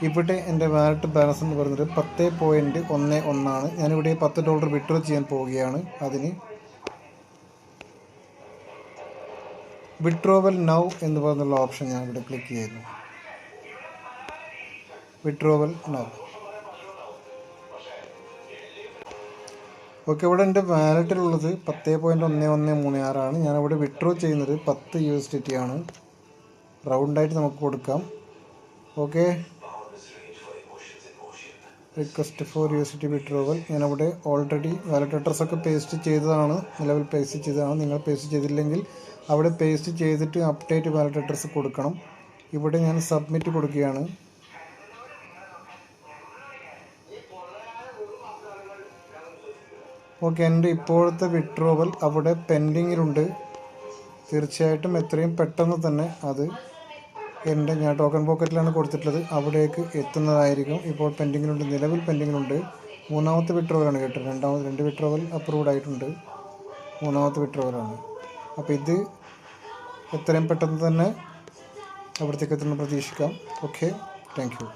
ഇവിടെ എൻ്റെ wallet balance എന്ന് പറയുന്നത് 10.11 ഞാനിവിടെ $10 വിഡ്രോ ചെയ്യാൻ പോവുകയാണ്. അതിന് വിഡ്രോവൽ നൗ എന്ന് പറഞ്ഞുള്ള ഓപ്ഷൻ ഞാൻ ഇവിടെ ക്ലിക്ക് ചെയ്യുന്നു. Withdrawal now. ഓക്കെ, ഇവിടെ എൻ്റെ വാലറ്റിലുള്ളത് 10.1136 ഞാനിവിടെ വിഡ്രോ ചെയ്യുന്നത് 10 USDT ആണ്. റൗണ്ടായിട്ട് നമുക്ക് കൊടുക്കാം. Okay, request for USDT withdrawal. ഞാനവിടെ ഓൾറെഡി വാലറ്റ് അഡ്രസ്സൊക്കെ പേസ്റ്റ് ചെയ്തതാണ്, നിലവിൽ പേസ്റ്റ് ചെയ്തതാണ്. നിങ്ങൾ പേസ്റ്റ് ചെയ്തില്ലെങ്കിൽ അവിടെ പേസ്റ്റ് ചെയ്തിട്ട് അപ്ഡേറ്റ് വാലറ്റ് അഡ്രസ്സ് കൊടുക്കണം. ഇവിടെ ഞാൻ സബ്മിറ്റ് കൊടുക്കുകയാണ്. ഓക്കെ, എൻ്റെ ഇപ്പോഴത്തെ വിഡ്രോവൽ അവിടെ പെൻഡിങ്ങിലുണ്ട്. തീർച്ചയായിട്ടും എത്രയും പെട്ടെന്ന് തന്നെ അത് ഞാൻ ടോക്കൺ പോക്കറ്റിലാണ് കൊടുത്തിട്ടുള്ളത്, അവിടേക്ക് എത്തുന്നതായിരിക്കും. ഇപ്പോൾ പെൻഡിങ്ങിലുണ്ട്, നിലവിൽ പെൻഡിങ്ങിലുണ്ട്. മൂന്നാമത്തെ വിഡ്രോവലാണ് കേട്ടോ. 2 വിഡ്രോവൽ അപ്രൂവ്ഡ് ആയിട്ടുണ്ട്, മൂന്നാമത്തെ വിഡ്രോവലാണ്. അപ്പോൾ ഇത് എത്രയും പെട്ടെന്ന് തന്നെ അവിടത്തേക്ക് എത്തുന്ന പ്രതീക്ഷിക്കാം. Okay, thank you.